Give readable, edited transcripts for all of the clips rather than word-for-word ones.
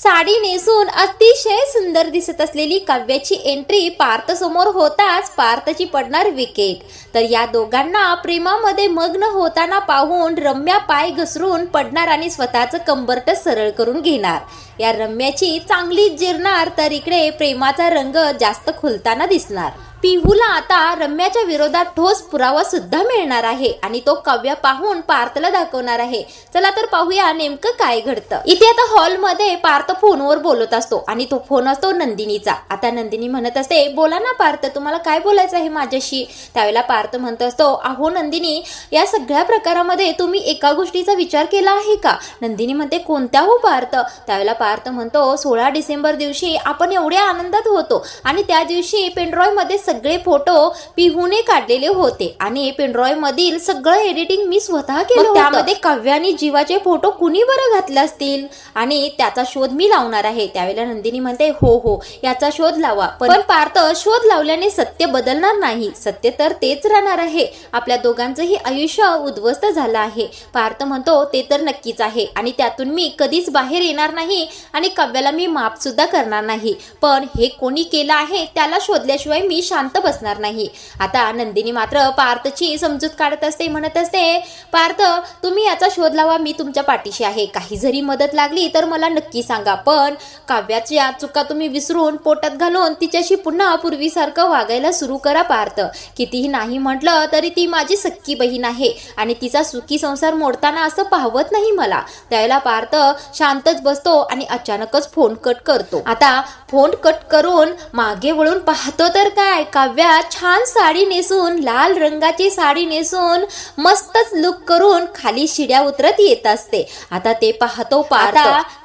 साडी नेसून अतिशय सुंदर दिसत असलेली काव्याची एंट्री पार्थ समोर होताच पार्थची पडणार विकेट। तर या दोघांना प्रेमामध्ये मग्न होताना पाहून रम्या पाय घसरून पडणार आणि स्वतःचं कंबरट सरळ करून घेणार। या रम्याची चांगली जिरणार तर इकडे प्रेमाचा रंग जास्त खुलताना दिसणार। पिहूला आता रम्याच्या विरोधात ठोस पुरावा सुद्धा मिळणार आहे आणि तो काव्य पाहून पार्थला दाखवणार आहे। चला तर पाहूया नेमकं काय घडतं। इथे आता हॉलमध्ये पार्थ फोनवर बोलत असतो आणि तो फोन असतो नंदिनीचा। आता नंदिनी म्हणत असते, बोला ना पार्थ, तुम्हाला काय बोलायचं आहे माझ्याशी? त्यावेळेला पार्थ म्हणत असतो, अहो नंदिनी, या सगळ्या प्रकारामध्ये तुम्ही एका गोष्टीचा विचार केला आहे का? नंदिनी म्हणते, कोणत्या हो पार्थ? त्यावेळेला पार्थ म्हणतो, 16 डिसेंबर दिवशी आपण एवढ्या आनंदात होतो आणि त्या दिवशी पेनड्रॉय मध्ये सगळे फोटो पिहूने काढलेले होते आणि पेनड्रॉय मधील सगळं एडिटिंग मी स्वतः केलं। त्यामध्ये काव्य आणि जीवाचे फोटो कुणी बरं घातले असतील आणि त्याचा शोध मी लावणार आहे। त्यावेळेला नंदिनी म्हणते, हो हो, याचा शोध लावा। पण पार्थ, शोध लावल्याने सत्य बदलणार नाही, सत्य तर तेच राहणार आहे। आपल्या दोघांचंही आयुष्य उद्ध्वस्त झालं आहे। पार्थ म्हणतो, ते तर नक्कीच आहे आणि त्यातून मी कधीच बाहेर येणार नाही आणि काव्याला मी माफ सुद्धा करणार नाही। पण हे कोणी केलं आहे त्याला शोधल्याशिवाय मी शांत बसणार नाही। आता नंदिनी मात्र पार्थची समजूत काढत असते, म्हणत असते, पार्थ, तुम्ही याचा शोध लावा, मी तुमच्या पाठीशी आहे। काही जरी मदत लागली तर मला नक्की सांगा, पण काव्याच्या चुका तुम्ही विसरून पोटात घालून तिच्याशी पुन्हा पूर्वीसारखं वागायला सुरू करा पार्थ। कितीही नाही म्हटलं तरी ती माझी सख्खी बहीण आहे आणि तिचा सुखी संसार मोडताना असं पाहवत नाही मला। त्यावेळेला पार्थ शांतच बसतो आणि अचानकच फोन कट करतो। आता फोन कट करून मागे वळून पाहतो तर काय, काव्या छान साडी नेसून, लाल रंगाची साडी नेसून मस्तच लुक करून खाली शिड्या उतरत येत असते। आता ते पाहतो पार्थ।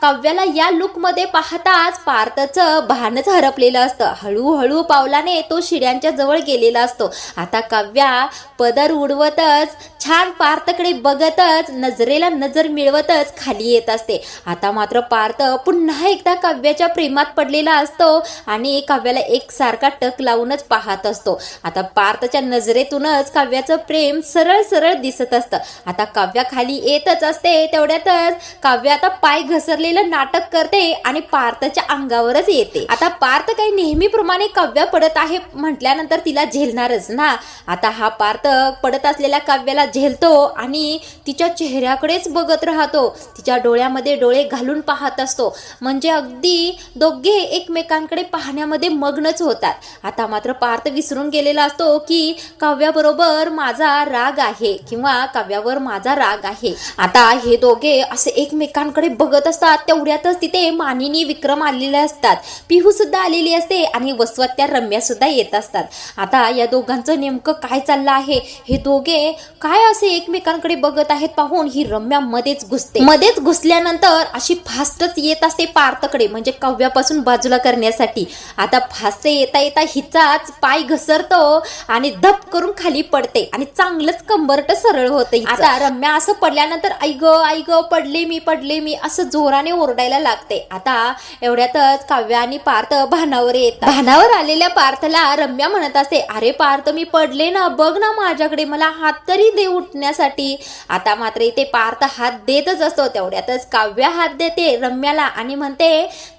काव्याला या लुक मध्ये पाहताच पार्थचं भानच हरपलेलं असतं। हळूहळू पावलाने तो शिड्यांच्या जवळ गेलेला असतो। आता काव्या पदर उडवतच छान पार्थकडे बघतच नजरेला नजर मिळवतच खाली येत असते। आता मात्र पार्थ पुन्हा एकदा काव्याच्या प्रेमात पडलेला असतो आणि काव्याला एकसारखा टक लावूनच पाहत असतो। आता पार्थच्या नजरेतूनच काव्याचं प्रेम सरळ सरळ दिसत असतं। आता काव्या खाली येतच असते तेवढ्यातच काव्या आता पाय घसरलेलं नाटक करते आणि पार्थच्या अंगावरच येते। आता पार्थ काही नेहमीप्रमाणे काव्या पडत आहे म्हटल्यानंतर तिला झेलणारच ना। आता हा पार्थ पडत असलेल्या काव्याला झेलतो आणि तिच्या चेहऱ्याकडेच बघत राहतो। तिच्या डोळ्यामध्ये डोळे घालून पाहत असतो, म्हणजे अगदी दोघे एकमेकांकडे पाहण्यामध्ये मग्नच होतात। आता मात्र पार्थ विसरून गेलेला असतो की काव्याबरोबर माझा राग आहे किंवा काव्यावर माझा राग आहे। आता हे दोघे असे एकमेकांकडे बघत असतात तेवढ्यातच तिथे मानिनी विक्रम आलेले असतात, पिहू सुद्धा आलेली असते आणि वसवत्या रम्या सुद्धा येत असतात। आता या दोघांचं नेमकं काय चाललं आहे, हे दोघे काय असे एकमेकांकडे बघत आहेत पाहून ही रम्या मध्येच घुसते। मध्येच घुसल्यानंतर अशी फास्टच येत असते पार्थकडे, म्हणजे काव्यापासून बाजूला करण्यासाठी। आता फास्ट येता येता हिचाच पाय घसरतो आणि धप करून खाली पडते आणि चांगलंच कंबरट सरळ होते। आता रम्या असं पडल्यानंतर आई ग पडले मी असं जोराने ओरडायला लागते। आता एवढ्यातच काव्या आणि पार्थ भानावर येतात। भानावर आलेल्या पार्थला रम्या म्हणत असते, अरे पार्थ, मी पडले ना, बघ ना माझ्याकडे, मला हात तरी दे उठण्यासाठी। आता मात्र इथे पार्थ हात देतच असतो तेवढ्यातच काव्या हात देते रम्याला आणि म्हणते,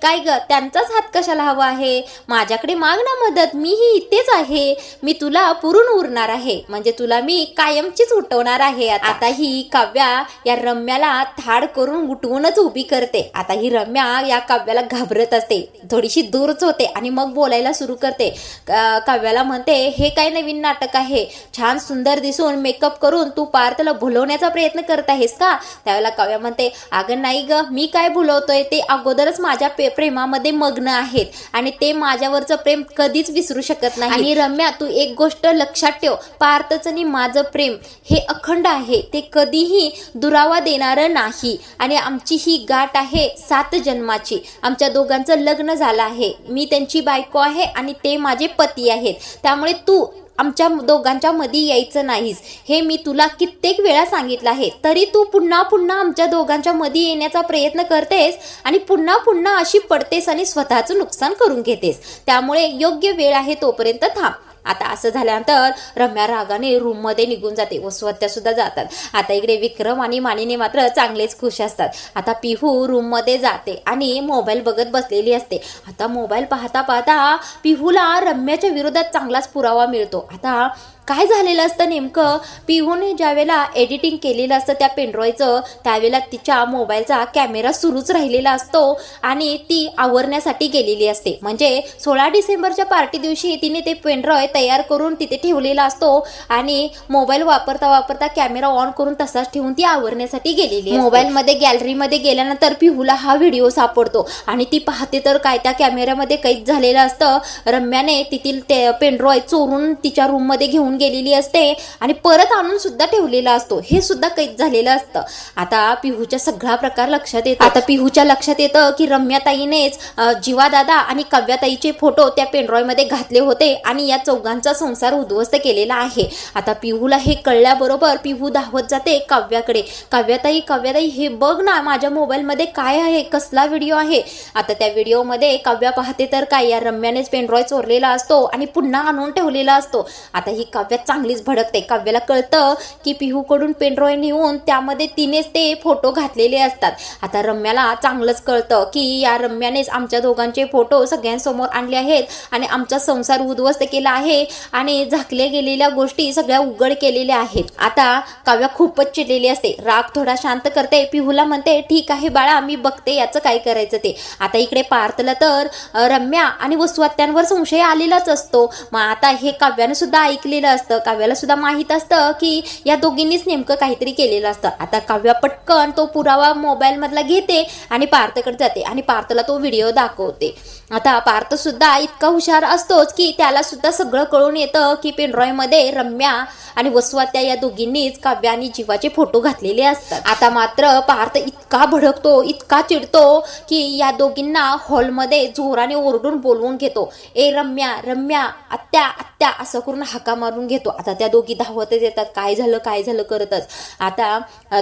काय ग, त्यांचाच हात कशाला हवा आहे? माझ्याकडे माग ना मदत, मीही इथेच आहे, मी तुला पुरून उरणार आहे, म्हणजे तुला मी कायमचीच उठवणार आहे। आता ही काव्या या रम्याला थाड करून उठवूनच उभी करते। आता ही रम्या या काव्याला घाबरत असते, थोडीशी दूरच होते आणि मग बोलायला सुरू करते। काव्याला म्हणते, हे काय नवीन नाटक आहे? छान सुंदर दिसून मेकअप करून तू पार्थला भुलवण्याचा प्रयत्न करत आहेस का? त्यावेळेला काव्या म्हणते, अगं नाही ग, मी काय भुलवतोय, ते अगोदरच माझ्या प्रेमामध्ये मग्न आहेत आणि ते माझ्यावरचं प्रेम कधीच विसरू शकत नाही। आणि रम्या, तू एक गोष्ट लक्षात ठेव, पार्थचं आणि माझं प्रेम हे अखंड आहे, ते कधीही दुरावा देणारं नाही आणि आमची ही गाठ आहे 7 जन्माची। आमच्या दोघांचं लग्न झालं आहे, मी त्यांची बायको आहे आणि ते माझे पती आहेत, त्यामुळे तू आमच्या दोघांच्या मध्ये यायचं नाहीस, हे मी तुला कित्येक वेळा सांगितलं आहे, तरी तू पुन्हा पुन्हा आमच्या दोघांच्या मध्ये येण्याचा प्रयत्न करतेस आणि पुन्हा पुन्हा अशी पडतेस आणि स्वतःचं नुकसान करून घेतेस। त्यामुळे योग्य वेळ आहे तोपर्यंत थांब। आता असं झाल्यानंतर रम्या रागाने रूम मध्ये निघून जाते व स्वत्या सुद्धा जातात. आता इकडे विक्रम आणि मानिनी मात्र चांगलेच खुश असतात. आता पिहू रूम मध्ये जाते आणि मोबाईल बघत बसलेली असते. आता मोबाईल पाहता पाहता पिहूला रम्याच्या विरोधात चांगलाच पुरावा मिळतो. आता काय झालेलं असतं नेमकं, पिहूने ज्यावेळेला एडिटिंग केलेलं असतं त्या पेनड्रॉयचं त्यावेळेला तिच्या मोबाईलचा कॅमेरा सुरूच राहिलेला असतो आणि ती आवरण्यासाठी गेलेली असते. म्हणजे 16 डिसेंबरच्या पार्टी दिवशी तिने ते पेनड्रॉय तयार करून तिथे ठेवलेला असतो आणि मोबाईल वापरता वापरता कॅमेरा ऑन करून तसाच ठेवून ती आवरण्यासाठी गेलेली. मोबाईलमध्ये गॅलरीमध्ये गेल्यानंतर पिहूला हा व्हिडिओ सापडतो आणि ती पाहते तर काय त्या कॅमेऱ्यामध्ये कैद झालेलं असतं. रम्याने तिथील ते पेनड्रॉय चोरून तिच्या रूममध्ये घेऊन गेलेली असते आणि परत आणून सुद्धा ठेवलेला असतो. हे सुद्धा कैद झालेलं असतं. आता पिहूच्या सगळा प्रकार लक्षात येतो. आता पिहूच्या लक्षात येतं की रम्याताईनेच जीवादादा आणि काव्याताईचे फोटो त्या पेनड्रॉय मध्ये घातले होते आणि या चौघांचा संसार उद्ध्वस्त केलेला आहे. आता पिहूला हे कळल्याबरोबर पिहू धावत जाते काव्याकडे. काव्याताई हे बघ ना, माझ्या मोबाईल मध्ये काय आहे, कसला व्हिडिओ आहे. आता त्या व्हिडिओ मध्ये काव्या पाहते तर काय, या रम्यानेच पेनड्रॉय चोरलेला असतो आणि पुन्हा आणून ठेवलेला असतो. आता ही काव्या चांगलीच भडकते. काव्याला कळतं की पिहूकडून पेनड्रॉय नेऊन त्यामध्ये तिनेच ते फोटो घातलेले असतात. आता रम्याला चांगलंच कळतं की या रम्यानेच आमच्या दोघांचे फोटो सगळ्यांसमोर आणले आहेत आणि आमचा संसार उद्ध्वस्त केला आहे आणि झाकल्या गेलेल्या गोष्टी सगळ्या उघड केलेल्या आहेत. आता काव्या खूपच चिडलेली असते. राग थोडा शांत करते. पिहूला म्हणते ठीक आहे बाळा, मी बघते याचं काय करायचं ते. आता इकडे पार्थला तर रम्या आणि वसुहत्यांवर संशय आलेलाच असतो. मग आता हे काव्याने सुद्धा ऐकलेलं असतं. काव्याला सुद्धा माहित असतं की या दोघींनीच नेमकं काहीतरी केलेलं असतं. आता काव्या पटकन तो पुरावा मोबाईल मधला घेते आणि पार्थकडे जाते आणि पार्थला तो व्हिडिओ दाखवते. आता पार्थ सुद्धा इतका हुशार असतोच की त्याला सुद्धा सगळं कळून येतं की पेनड्रॉय मध्ये रम्या आणि वसुहत्या या दोघींनीच काव्या आणि जीवाचे फोटो घातलेले असतात. आता मात्र पार्थ इतका भडकतो, इतका चिडतो की या दोघींना हॉलमध्ये जोराने ओरडून बोलवून घेतो. ए रम्या रम्या, आत्या आत्या असं करून हाका मारून घेतो. आता त्या दोघी धावतच येतात. काय झालं करतच. आता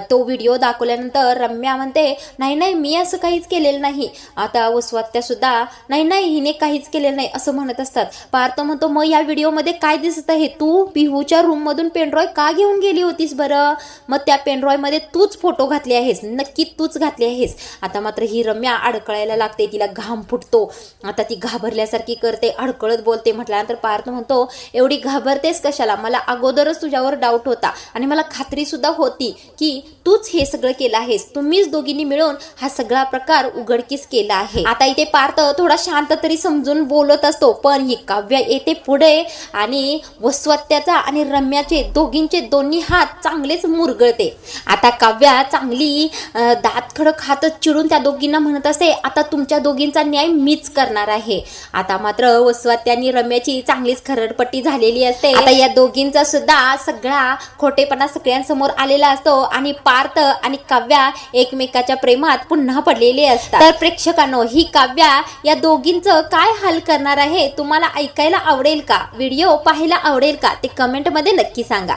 तो व्हिडिओ दाखवल्यानंतर रम्या म्हणते नाही नाही, मी असं काहीच केलेलं नाही. आता वसुहत्या सुद्धा नाही हिने काहीच केलेलं नाही असं म्हणत असतात. पार्थ म्हणतो मग या व्हिडिओमध्ये काय दिसत आहे, तू पिहूच्या रूम मधून पेनड्रॉय का घेऊन गेली होतीस बरं? मग त्या पेनड्रॉय मध्ये तूच फोटो घातले आहेस, नक्की तूच घातले आहेस. आता मात्र ही रम्या अडकळायला लागते. तिला घाम फुटतो. आता ती घाबरल्यासारखी करते, अडकळत बोलते. म्हटल्यानंतर पार्थ म्हणतो एवढी घाबरतेस कशाला? मला अगोदरच तुझ्यावर डाऊट होता आणि मला खात्री सुद्धा होती की तूच हे सगळं केलं आहेस. तुम्हीच दोघींनी मिळून हा सगळा प्रकार उघडकीस केला आहे. आता इथे पार्थ थोडा शांत तरी समजून बोलत असतो, पण ही काव्या येते पुढे आणि वसुहत्याचा आणि रम्याचे दोघींचे दोन्ही हात चांगलेच मुरगळते. आता काव्या चांगली दात खडक हातच चिडून त्या दोघींना म्हणत असते आता तुमच्या दोघींचा न्याय मीच करणार आहे. आता मात्र वसुहत्या आणि रम्याची चांगलीच खरडपट्टी झालेली असते. आता या दोघींचा सुद्धा सगळा खोटेपणा सगळ्यांसमोर आलेला असतो आणि पार्थ आणि काव्या एकमेकाच्या प्रेमात पुन्हा पडलेले असतात. तर प्रेक्षकांनो, ही काव्या या दोघींचं काय हाल करणार आहे तुम्हाला ऐकायला आवडेल का? व्हिडिओ पाहायला आवडेल का? ते कमेंट मध्ये नक्की सांगा.